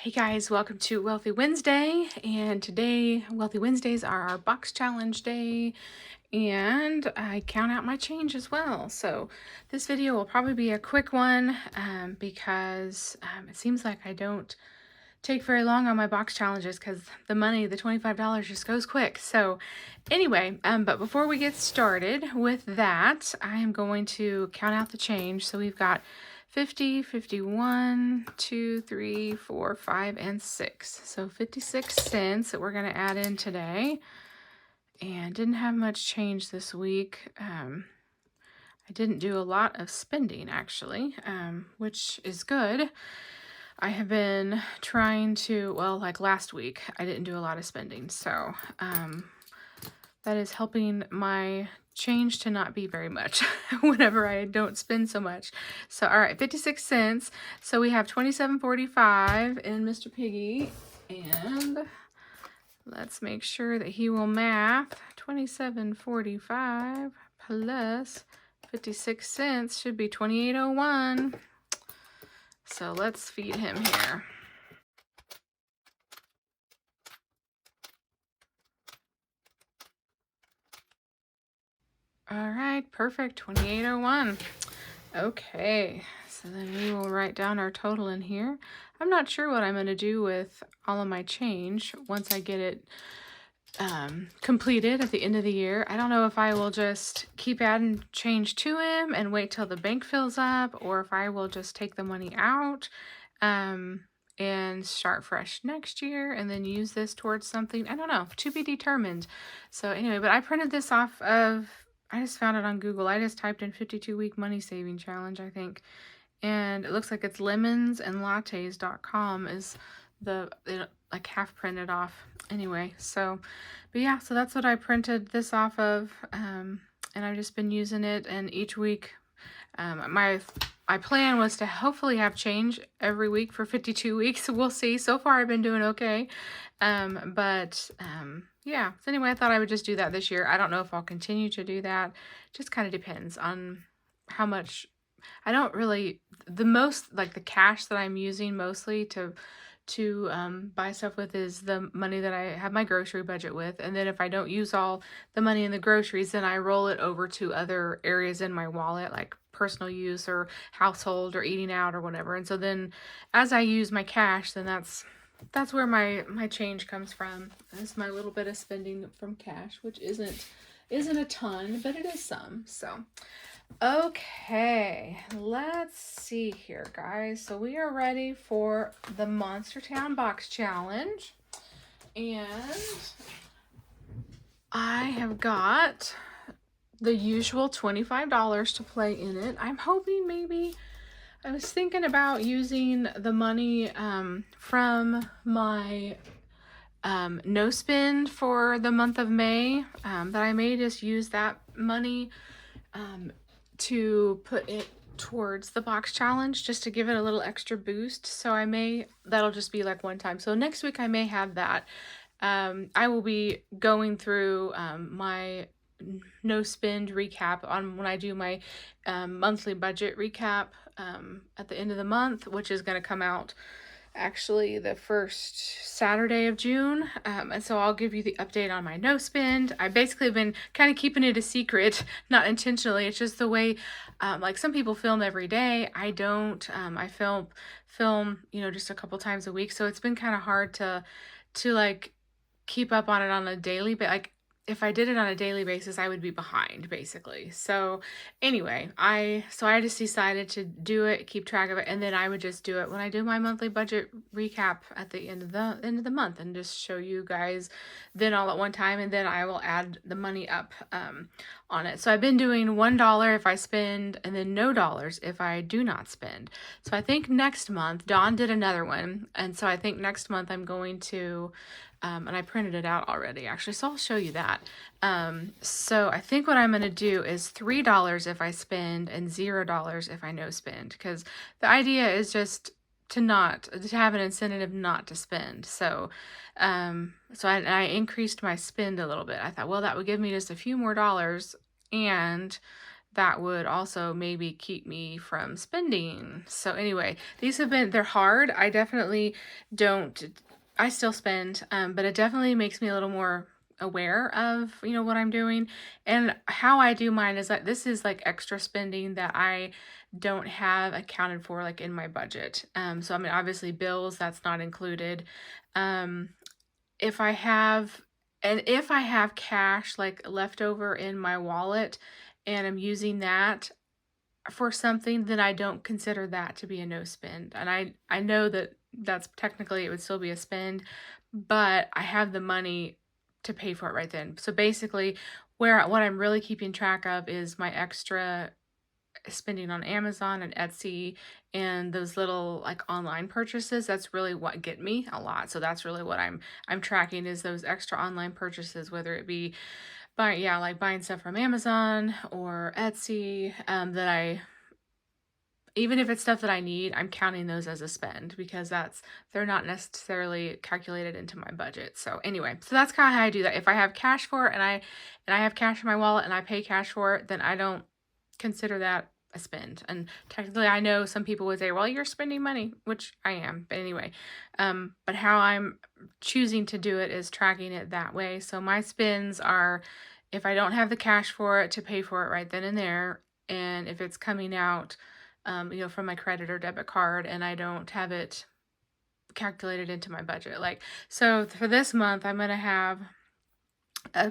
Hey guys, welcome to Wealthy Wednesday, and today Wealthy Wednesdays are our box challenge day, and I count out my change as well. So this video will probably be a quick one because it seems like I don't take very long on my box challenges because the money, the $25 just goes quick. So anyway, but before we get started with that, I am going to count out the change. So we've got 50, 51, 2, 3, 4, 5, and 6. So 56 cents that we're going to add in today. And didn't have much change this week. I didn't do a lot of spending actually, which is good. I have been trying to, well, like last week, I didn't do a lot of spending. So that is helping my change to not be very much whenever I don't spend so much. So, all right, 56 cents. So we have 27.45 in Mr. Piggy. And let's make sure that he will math. 27.45 plus 56 cents should be 28.01. So let's feed him here. All right, perfect, 28.01. Okay, so then we will write down our total in here. I'm not sure what I'm going to do with all of my change once I get it completed at the end of the year. I don't know if I will just keep adding change to him and wait till the bank fills up, or if I will just take the money out and start fresh next year and then use this towards something. I don't know, to be determined. So anyway, but I printed this off of, I just found it on Google. I just typed in 52-week money saving challenge, I think. And it looks like it's lemonsandlattes.com is like half printed off. Anyway, so, but yeah, so that's what I printed this off of. And I've just been using it, and each week, my plan was to hopefully have change every week for 52 weeks. We'll see. So far, I've been doing okay. Yeah. So anyway, I thought I would just do that this year. I don't know if I'll continue to do that. Just kind of depends on how much. I don't really, the most, like the cash that I'm using mostly to buy stuff with is the money that I have my grocery budget with. And then if I don't use all the money in the groceries, then I roll it over to other areas in my wallet, like personal use or household or eating out or whatever. And so then as I use my cash, then that's where my change comes from. That's my little bit of spending from cash, which isn't a ton, but it is some. So okay, let's see here, guys. So we are ready for the Monster Town Box Challenge. And I have got the usual $25 to play in it. I'm hoping maybe, I was thinking about using the money from my no spend for the month of May, that I may just use that money to put it towards the box challenge just to give it a little extra boost. So that'll just be like one time. So next week I may have that. I will be going through my no spend recap on when I do my monthly budget recap at the end of the month, which is going to come out actually the first Saturday of June. And so I'll give you the update on my no spend. I basically have been kind of keeping it a secret, not intentionally. It's just the way, like some people film every day. I don't. I film, just a couple times a week. So it's been kind of hard to like keep up on it on a daily, but like if I did it on a daily basis, I would be behind basically. So anyway, I just decided to do it, keep track of it, and then I would just do it when I do my monthly budget recap at the end of the month, and just show you guys then all at one time, and then I will add the money up on it. So I've been doing $1 if I spend, and then no dollars if I do not spend. So I think next month, Dawn did another one, and so I think next month I'm going to and I printed it out already, actually, so I'll show you that. So I think what I'm going to do is $3 if I spend and $0 if I no spend, because the idea is just to have an incentive not to spend. So I increased my spend a little bit. I thought, well, that would give me just a few more dollars, and that would also maybe keep me from spending. So anyway, they're hard. I definitely don't, I still spend, but it definitely makes me a little more aware of, what I'm doing. And how I do mine is that this is like extra spending that I don't have accounted for like in my budget. So I mean, obviously bills, that's not included. Um, if I have, if I have cash like left over in my wallet and I'm using that for something, then I don't consider that to be a no spend. And I know that that's technically, it would still be a spend, but I have the money to pay for it right then. So basically, what I'm really keeping track of is my extra spending on Amazon and Etsy and those little like online purchases. That's really what get me a lot. So that's really what I'm tracking, is those extra online purchases, whether it be like buying stuff from Amazon or Etsy, that I, even if it's stuff that I need, I'm counting those as a spend because they're not necessarily calculated into my budget. So anyway, so that's kind of how I do that. If I have cash for it and I have cash in my wallet and I pay cash for it, then I don't consider that a spend. And technically, I know some people would say, well, you're spending money, which I am. But anyway, but how I'm choosing to do it is tracking it that way. So my spends are, if I don't have the cash for it, to pay for it right then and there, and if it's coming out, from my credit or debit card, and I don't have it calculated into my budget. Like, so for this month, I'm going to have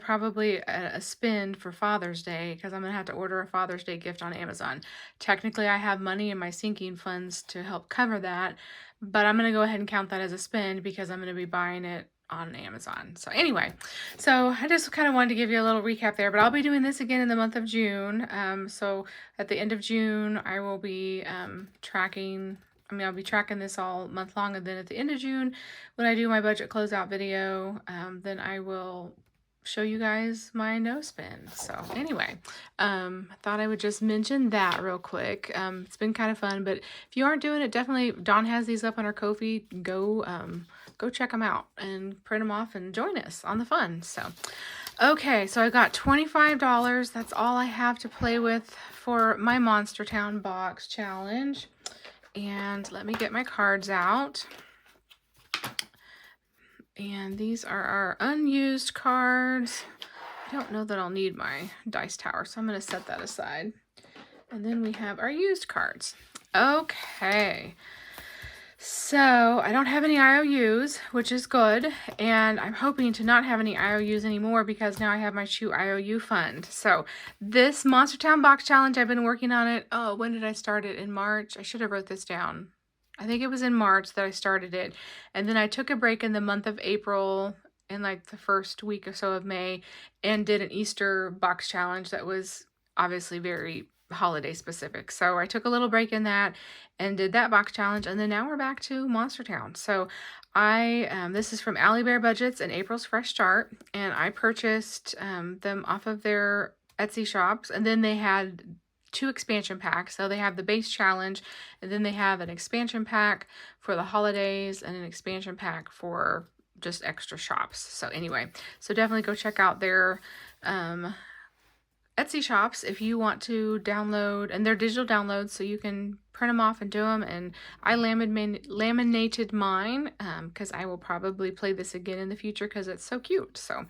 probably a spend for Father's Day, because I'm going to have to order a Father's Day gift on Amazon. Technically, I have money in my sinking funds to help cover that, but I'm going to go ahead and count that as a spend because I'm going to be buying it on Amazon. So anyway, so I just kind of wanted to give you a little recap there, but I'll be doing this again in the month of June. So at the end of June, I will be tracking. I'll be tracking this all month long, and then at the end of June, when I do my budget closeout video, then I will show you guys my no spend. So anyway, I thought I would just mention that real quick. It's been kind of fun, but if you aren't doing it, definitely, Dawn has these up on her Ko-fi. Go check them out and print them off and join us on the fun. So, okay, so I got $25. That's all I have to play with for my Monster Town box challenge. And let me get my cards out. And these are our unused cards. I don't know that I'll need my dice tower, so I'm going to set that aside. And then we have our used cards. Okay. So I don't have any IOUs, which is good. And I'm hoping to not have any IOUs anymore because now I have my Shoe IOU fund. So this Monster Town box challenge, I've been working on it. Oh, when did I start it? In March? I should have wrote this down. I think it was in March that I started it. And then I took a break in the month of April and like the first week or so of May and did an Easter box challenge that was obviously very holiday specific. So I took a little break in that and did that box challenge. And then now we're back to Monster Town. So this is from Allie Bear Budgets and April's Fresh Start. And I purchased them off of their Etsy shops. And then they had 2 expansion packs. So they have the base challenge, and then they have an expansion pack for the holidays and an expansion pack for just extra shops. So anyway, so definitely go check out their Etsy shops if you want to download, and they're digital downloads, so you can print them off and do them. And I laminated mine because I will probably play this again in the future because it's so cute. So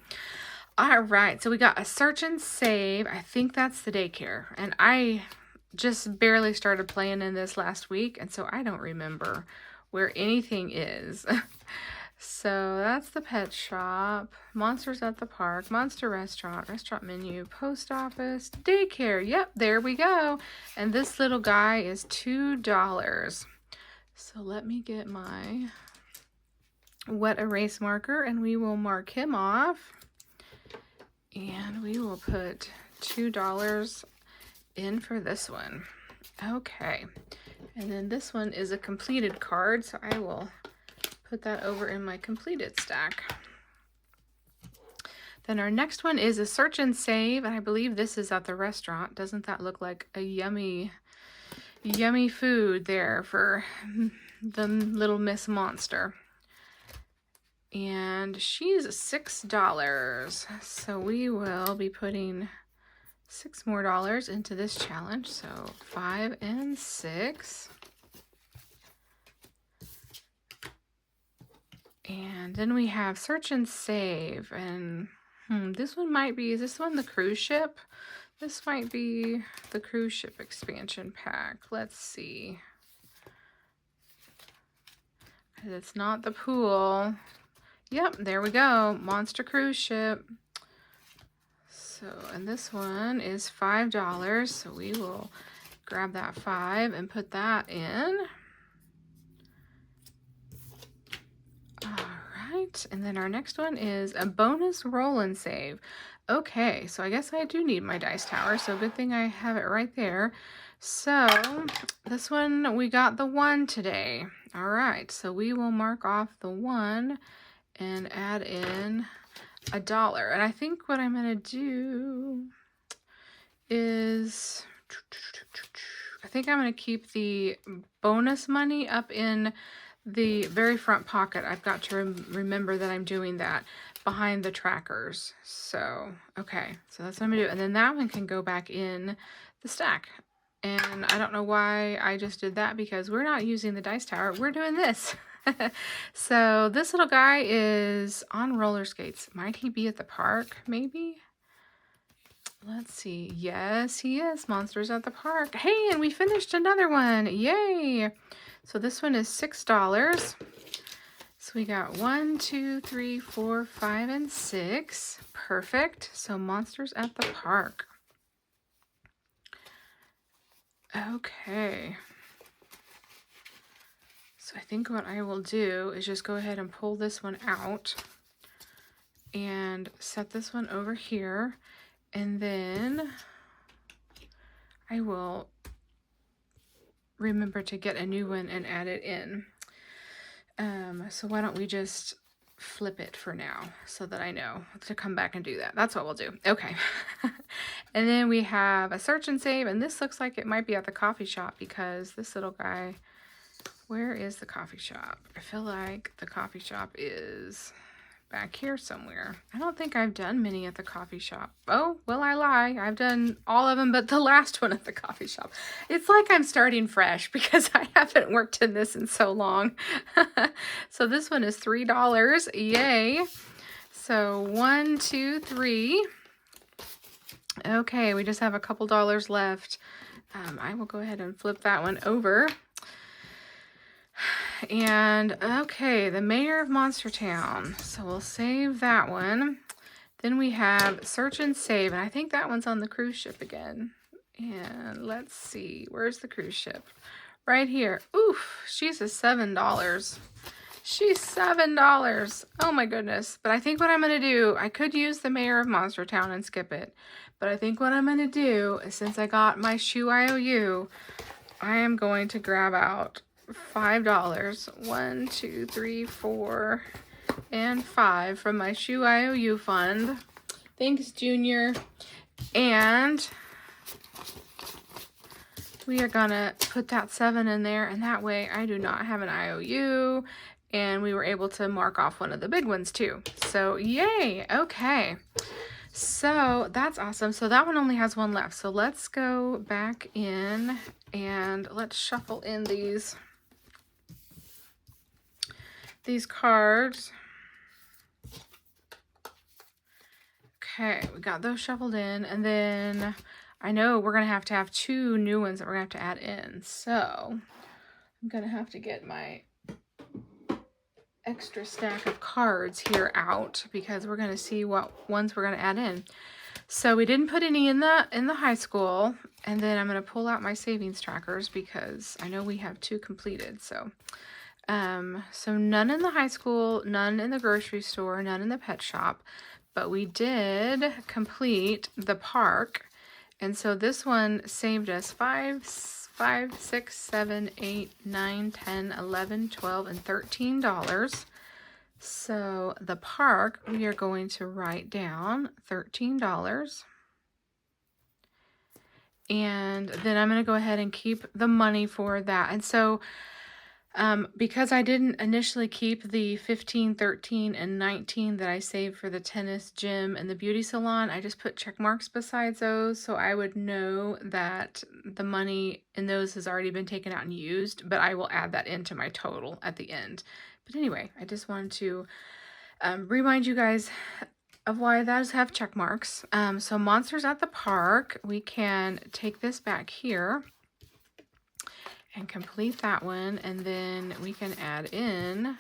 all right, so we got a search and save. I think that's the daycare. And I just barely started playing in this last week, and so I don't remember where anything is. So that's the pet shop, Monsters at the Park, Monster Restaurant, restaurant menu, post office, daycare. Yep, there we go. And this little guy is $2. So let me get my wet erase marker and we will mark him off. And we will put $2 in for this one. Okay. And then this one is a completed card, so I will put that over in my completed stack. Then our next one is a search and save, and I believe this is at the restaurant. Doesn't that look like a yummy food there for the little Miss Monster? And she's $6. So we will be putting $6 more into this challenge. So 5 and 6. And then we have search and save. And this one might be, is this one the cruise ship? This might be the cruise ship expansion pack. Let's see. It's not the pool. Yep, there we go. Monster cruise ship. So, and this one is $5. So we will grab that 5 and put that in. All right. And then our next one is a bonus roll and save. Okay, so I guess I do need my dice tower. So good thing I have it right there. So this one, we got the 1 today. All right, so we will mark off the 1 and add in $1. And I think what I'm going to do is, I think I'm going to keep the bonus money up in the very front pocket. I've got to remember that I'm doing that behind the trackers. So, okay, so that's what I'm going to do. And then that one can go back in the stack. And I don't know why I just did that, because we're not using the dice tower. We're doing this. So this little guy is on roller skates. Might he be at the park, maybe? Let's see. Yes, he is. Monsters at the Park. Hey, and we finished another one. Yay. So this one is $6. So we got 1, 2, 3, 4, 5, and 6. Perfect. So Monsters at the Park. Okay. So I think what I will do is just go ahead and pull this one out and set this one over here. And then I will remember to get a new one and add it in. So why don't we just flip it for now so that I know to come back and do that. That's what we'll do. Okay. And then we have a search and save, and this looks like it might be at the coffee shop, because this little guy, where is the coffee shop? I feel like the coffee shop is back here somewhere. I don't think I've done many at the coffee shop. Oh, well, I lie. I've done all of them but the last one at the coffee shop. It's like I'm starting fresh because I haven't worked in this in so long. So this one is $3. Yay. So 1, 2, 3. Okay, we just have a couple dollars left. I will go ahead and flip that one over. And okay, the Mayor of Monstertown. So we'll save that one. Then we have search and save, and I think that one's on the cruise ship again. And let's see, where's the cruise ship? Right here. Oof, she's a $7. She's $7. Oh my goodness. But I think what I'm going to do, I could use the Mayor of Monstertown and skip it. But I think what I'm going to do is, since I got my shoe IOU, I am going to grab out $5. 1, 2, 3, 4, and 5 from my shoe IOU fund. Thanks, Junior. And we are gonna put that 7 in there, and that way I do not have an IOU, and we were able to mark off one of the big ones too. So yay. Okay, so that's awesome. So that one only has one left. So let's go back in and let's shuffle in these cards. Okay, we got those shuffled in, and then I know we're going to have 2 new ones that we're going to have to add in. So I'm going to have to get my extra stack of cards here out, because we're going to see what ones we're going to add in. So we didn't put any in the high school, and then I'm going to pull out my savings trackers because I know we have 2 completed. So so none in the high school, none in the grocery store, none in the pet shop, but we did complete the park. And so this one saved us 5, 6, 7, 8, 9, 10, 11, 12, and $13. So the park, we are going to write down $13. And then I'm going to go ahead and keep the money for that. And so Because I didn't initially keep the 15, 13, and 19 that I saved for the tennis gym and the beauty salon, I just put check marks besides those so I would know that the money in those has already been taken out and used, but I will add that into my total at the end. But anyway, I just wanted to remind you guys of why those have check marks. So Monsters at the Park, we can take this back here and complete that one, and then we can add in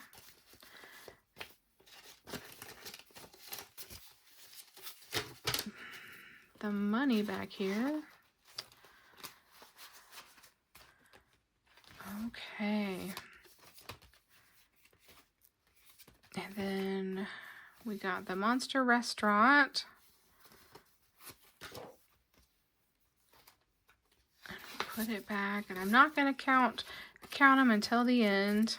the money back here. Okay. And then we got the Monster Restaurant. Put it back, and I'm not going to count them until the end.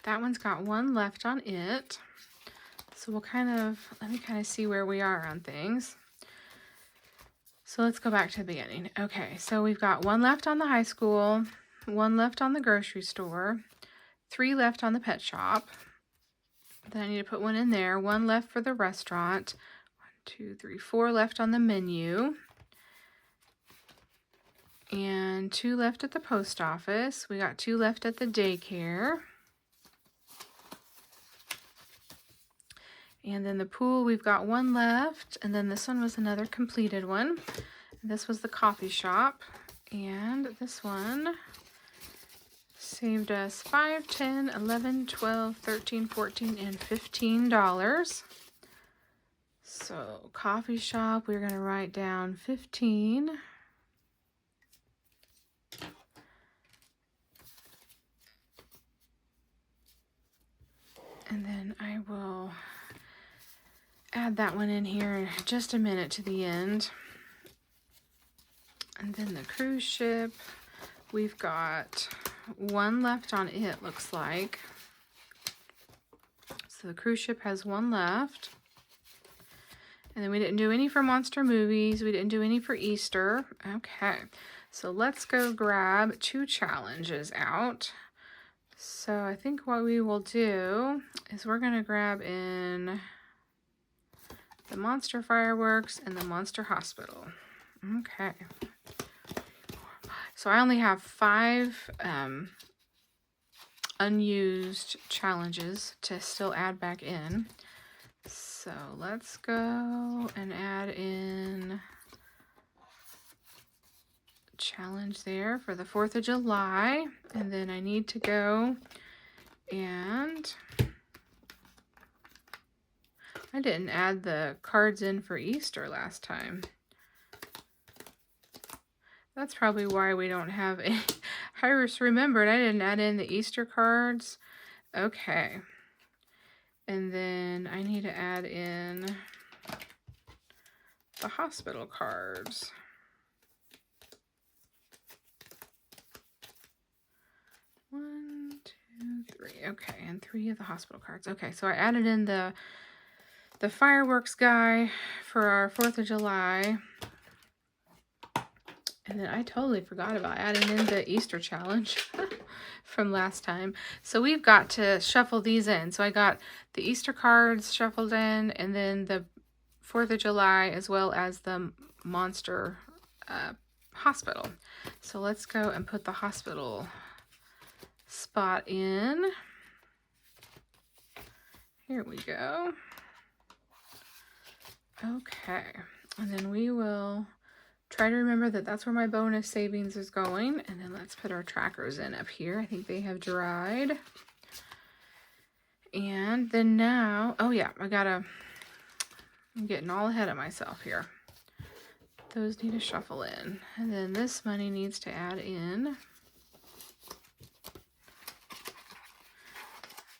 That one's got one left on it. So we'll let me kind of see where we are on things. So let's go back to the beginning. Okay, so we've got one left on the high school, one left on the grocery store, 3 left on the pet shop. Then I need to put one in there, 1 left for the restaurant, 1, 2, 3, 4 left on the menu. And 2 left at the post office. We got 2 left at the daycare. And then the pool, we've got 1 left. And then this one was another completed one. This was the coffee shop. And this one saved us $5, $10, $11, $12, $13, $14, and $15. So coffee shop, we're going to write down 15. And then I will add that one in here in just a minute to the end. And then the cruise ship, we've got 1 left on it, looks like. So the cruise ship has 1 left. And then we didn't do any for monster movies. We didn't do any for Easter. Okay, so let's go grab 2 challenges out. So I think what we will do is we're going to grab in the Monster Fireworks and the Monster Hospital. Okay. So I only have 5 unused challenges to still add back in. So let's go and add in challenge there for the 4th of July, and then I need to go and I didn't add the cards in for Easter last time. That's probably why we don't have a I just remembered I didn't add in the Easter cards. Okay, and then I need to add in the hospital cards. 1, 2, 3. Okay, and 3 of the hospital cards. Okay, so I added in the fireworks guy for our 4th of July. And then I totally forgot about adding in the Easter challenge from last time. So we've got to shuffle these in. So I got the Easter cards shuffled in, and then the 4th of July, as well as the monster hospital. So let's go and put the hospital spot in. Here we go. Okay, and then we will try to remember that that's where my bonus savings is going. And then let's put our trackers in up here. I think they have dried. And then now, oh yeah, I'm getting all ahead of myself here. Those need to shuffle in. And then this money needs to add in.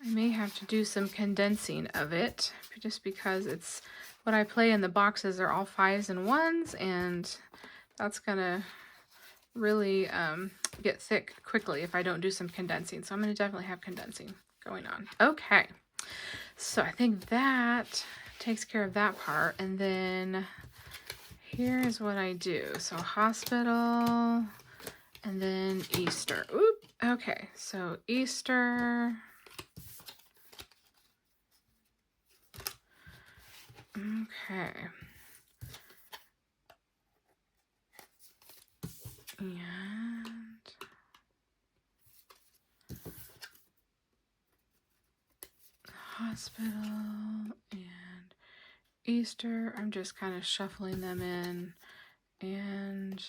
I may have to do some condensing of it, just because it's what I play in the boxes are all 5s and 1s, and that's gonna really get thick quickly if I don't do some condensing. So I'm gonna definitely have condensing going on. Okay, so I think that takes care of that part. And then here is what I do. So hospital, and then Easter. Oop, Okay, so Easter. Okay. And hospital and Easter. I'm just kind of shuffling them in. And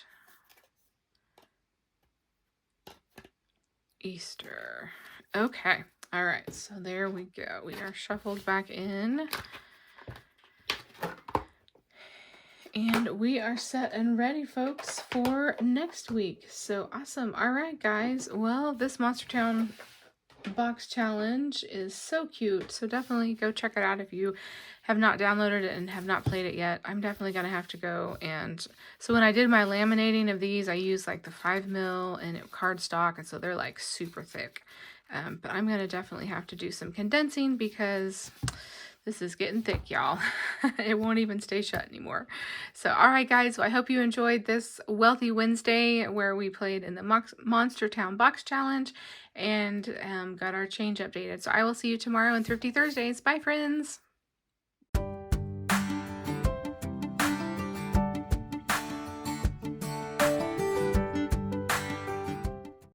Easter. Okay. All right. So there we go. We are shuffled back in. And we are set and ready, folks, for next week. So awesome. All right, guys. Well, this Monster Town box challenge is so cute. So definitely go check it out if you have not downloaded it and have not played it yet. I'm definitely going to have to go. And so when I did my laminating of these, I used like the 5mm and cardstock. And so they're like super thick. But I'm going to definitely have to do some condensing because this is getting thick, y'all. It won't even stay shut anymore. So, all right, guys. Well, I hope you enjoyed this Wealthy Wednesday where we played in the Monster Town Box Challenge and got our change updated. So I will see you tomorrow on Thrifty Thursdays. Bye, friends.